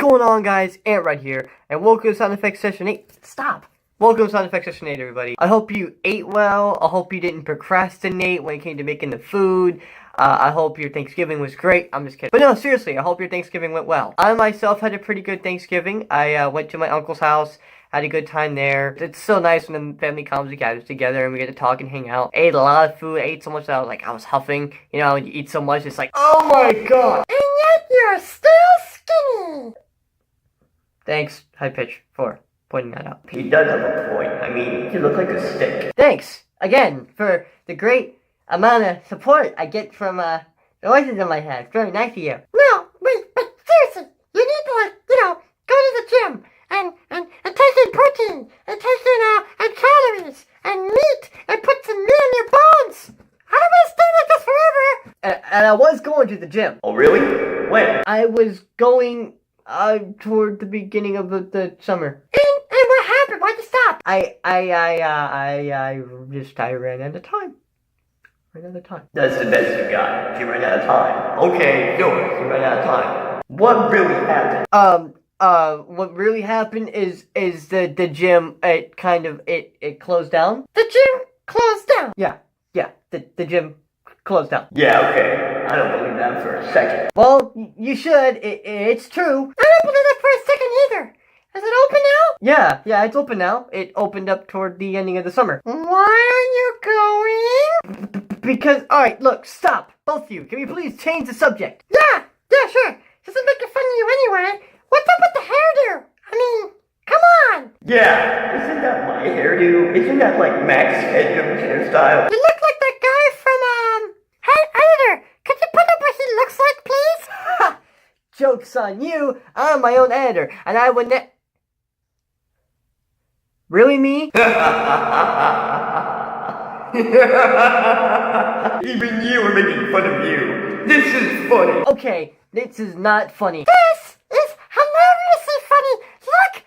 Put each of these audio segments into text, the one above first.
going on, guys? Ant right here, and welcome to Sound Effects Session 8. Stop! Welcome to Sound Effects Session 8, everybody. I hope you ate well. I hope you didn't procrastinate when it came to making the food. I hope your Thanksgiving was great. I'm just kidding. But no, seriously, I hope your Thanksgiving went well. I myself had a pretty good Thanksgiving. I went to my uncle's house, had a good time there. It's so nice when the family comes and gathers together and we get to talk and hang out. Ate a lot of food. I ate so much that I was huffing. You know, when you eat so much, it's like, oh my god! And yet you're still skinny. Thanks, High Pitch, for pointing that out. He does have a point. I mean, you look like a stick. Thanks, again, for the great amount of support I get from, the voices in my head. It's very nice of you. No, wait, but seriously, you need to, go to the gym and take in protein, and take in, and calories, and meat, and put some meat in your bones. I don't want to stay like this forever. And I was going to the gym. Oh, really? When? I was going, toward the beginning of the summer. And what happened? Why'd you stop? I ran out of time. That's the best you got. You ran out of time. Okay, do it. You ran out of time. What really happened? What really happened is the gym, it closed down. The gym closed down. Yeah, the gym closed down. Yeah, okay. I don't believe that for a second. Well, you should. It's true. I don't believe that for a second either. Is it open now? Yeah, it's open now. It opened up toward the ending of the summer. Why are you going? Because, alright, look, stop. Both of you. Can we please change the subject? Yeah, sure. This is making fun of you anyway. What's up with the hairdo? I mean, come on. Yeah, isn't that my hairdo? Isn't that like Max Headroom's hairstyle? You look like that guy from, Hey, editor, could you put up what he looks like, please? Ha! Joke's on you. I'm my own editor, and I would Really, me? Even you are making fun of you. This is funny. Okay, this is not funny. This is hilariously funny. Look,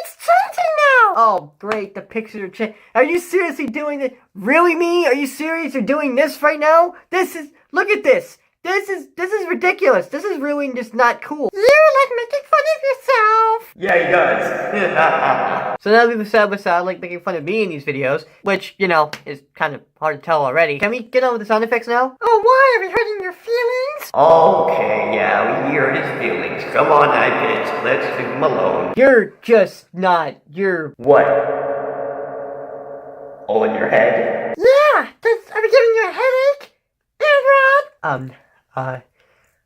it's changing now. Oh, great, the pictures are changing. Are you seriously doing this? Really, me? Are you serious? You're doing this right now? Look at this. This is ridiculous. This is really just not cool. You like making fun of yourself. Yeah, he does. So now we've established that I like making fun of me in these videos, which, is kind of hard to tell already. Can we get on with the sound effects now? Oh, why? Are we hurting your feelings? Okay, yeah, we heard his feelings. Come on, iPitch. Let's leave him alone. You're just not. What? All in your head? Yeah. Are we giving you a headache? Rod?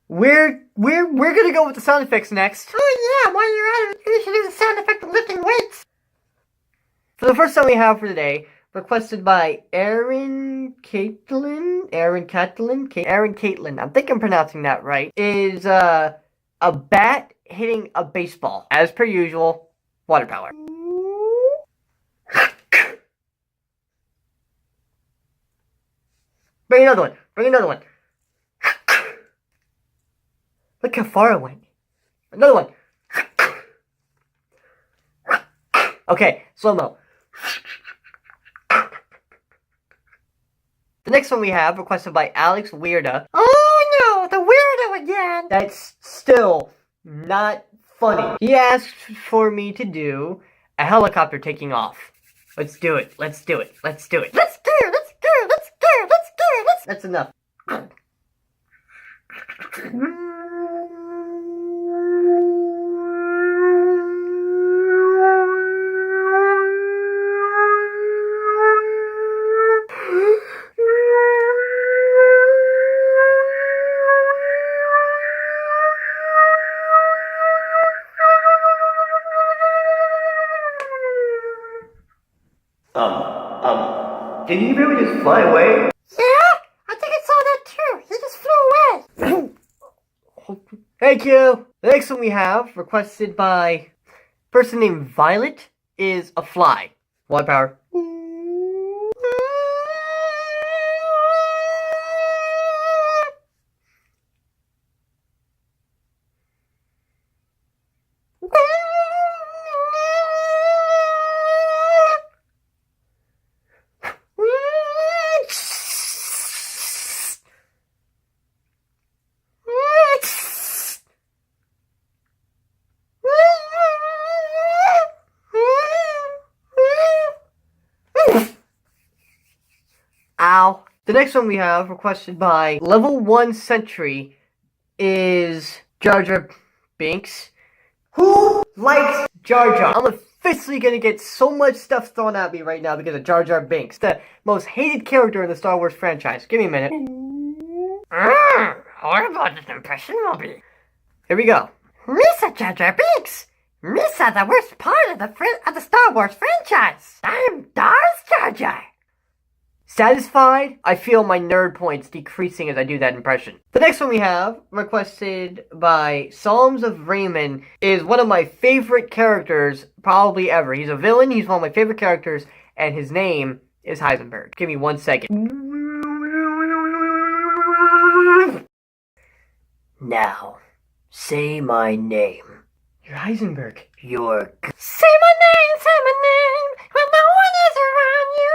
We're gonna go with the sound effects next. Oh yeah, while you're at it, you should do the sound effect of lifting weights. So the first song we have for today, requested by Aaron Caitlin, I think I'm pronouncing that right, is, a bat hitting a baseball. As per usual, water power. Bring another one. Look how far it went. Another one. Okay, slow-mo. The next one we have, requested by Alex Weirda. Oh no, the weirdo again. That's still not funny. He asked for me to do a helicopter taking off. Let's do it. That's enough. Did he really just fly away? Yeah, I think I saw that too. He just flew away. Thank you. The next one we have, requested by a person named Violet, is a fly. Water power. The next one we have, requested by Level 1 Sentry, is Jar Binks. Who likes Jar Jar? I'm officially gonna get so much stuff thrown at me right now because of Jar Binks, the most hated character in the Star Wars franchise. Give me a minute. Horrible this impression will be. Here we go. Misa Jar Binks! Misa, the worst part of the Star Wars franchise! I'm Darth Jar Jar! Satisfied? I feel my nerd points decreasing as I do that impression. The next one we have, requested by Psalms of Raymond, is one of my favorite characters probably ever. He's a villain, he's one of my favorite characters, and his name is Heisenberg. Give me 1 second. Now, say my name. You're Heisenberg. You're... Say my name, when no one is around you!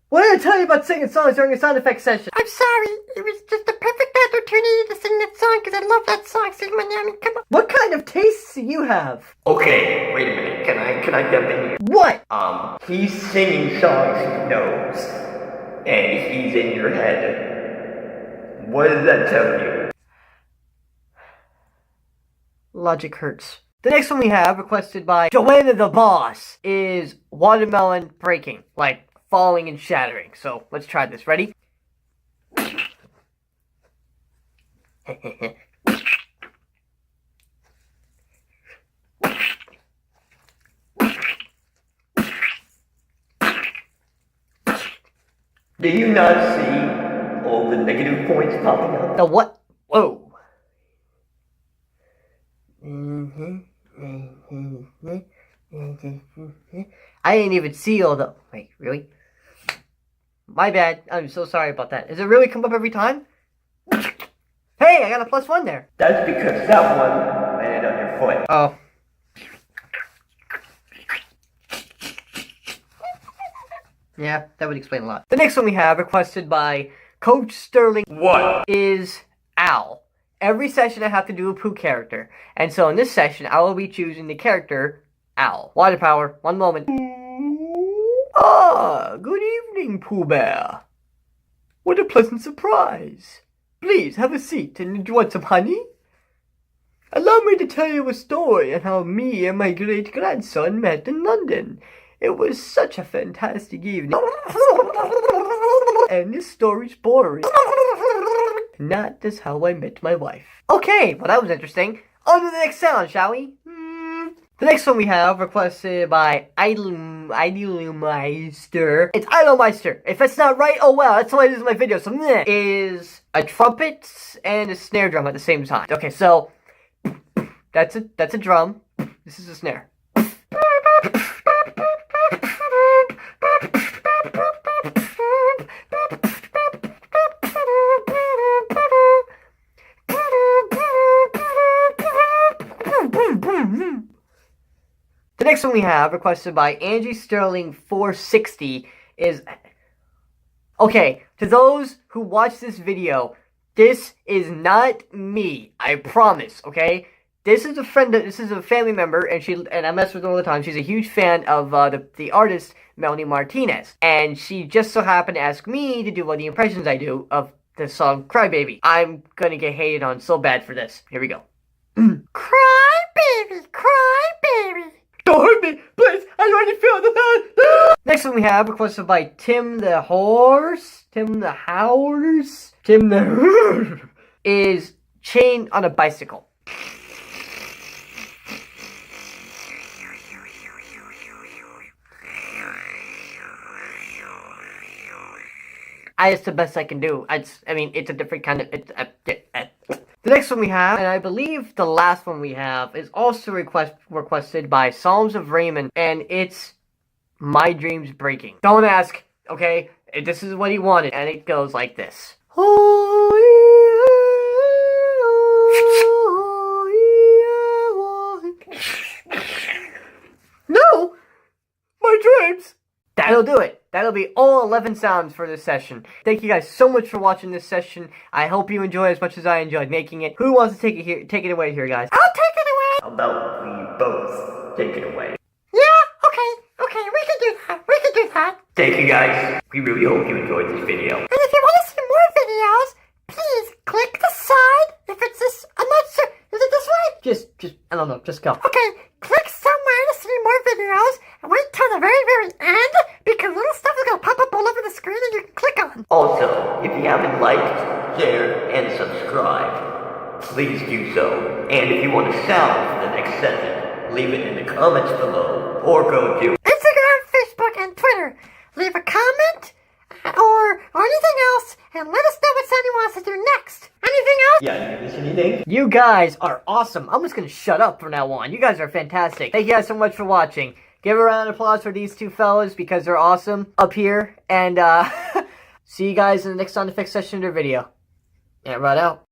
What did I tell you about singing songs during a sound effects session? I'm sorry, it was just the perfect opportunity to sing that song because I love that song. Say my name, come on. What kind of tastes do you have? Okay, wait a minute. Can I jump in here? What? He's singing songs he knows, and he's in your head. What does that tell you? Logic hurts. The next one we have, requested by Joanna the Boss, is Watermelon Breaking. Like, falling and shattering. So, let's try this. Ready? Do you not see all the negative points popping up? The what? Whoa. I didn't even see all the... Wait, really? My bad. I'm so sorry about that. Does it really come up every time? Hey, I got a +1 there. That's because that one landed on your foot. Oh. Yeah, that would explain a lot. The next one we have, requested by Coach Sterling, What? is Al. Every session I have to do a Pooh character. And so in this session, I will be choosing the character Al. Water power. 1 moment. Ah, good evening, Pooh Bear. What a pleasant surprise. Please have a seat, and do you want some honey? Allow me to tell you a story on how me and my great-grandson met in London. It was such a fantastic evening. And this story's boring. And that is how I met my wife. Okay, well that was interesting. On to the next sound, shall we? The next one we have, requested by Idolmeister. It's Idolmeister. If that's not right, oh well, that's what it is in my video. So meh, is a trumpet and a snare drum at the same time. Okay, so that's a drum. This is a snare. The next one we have, requested by Angie Sterling 460, is... Okay, to those who watch this video, this is not me. I promise, okay? This is a friend, this is a family member, and I mess with her all the time. She's a huge fan of the artist, Melanie Martinez. And she just so happened to ask me to do one of the impressions I do of the song Crybaby. I'm gonna get hated on so bad for this. Here we go. Cry baby, cry baby. Don't hurt me, please. I already feel the pain. Next one we have, requested by Tim the Horse. Tim the is chained on a bicycle. It's the best I can do. I mean, it's a different kind of... The next one we have, and I believe the last one we have, is also requested by Psalms of Raymond, and it's My Dreams Breaking. Don't ask, okay? This is what he wanted, and it goes like this. No! My dreams! That'll do it. That'll be all 11 sounds for this session. Thank you guys so much for watching this session. I hope you enjoy as much as I enjoyed making it. Who wants to take it away here, guys? I'll take it away. How about we both take it away? Yeah, okay, we can do that. Thank you guys. We really hope you enjoyed this video. And if no. Just go. Okay, click somewhere to see more videos, and wait till the very, very end, because little stuff is gonna pop up all over the screen and you can click on. Also, if you haven't liked, shared, and subscribed, please do so. And if you want a sound for the next session, leave it in the comments below, or go to Instagram, Facebook, and Twitter. Leave a comment, or anything else, and let us know what Sonny wants to do next. Anything else? Yeah, you miss anything? You guys are awesome. I'm just gonna shut up from now on. You guys are fantastic. Thank you guys so much for watching. Give a round of applause for these two fellas because they're awesome up here. And see you guys in the next sound effects session or video. Yeah, right out.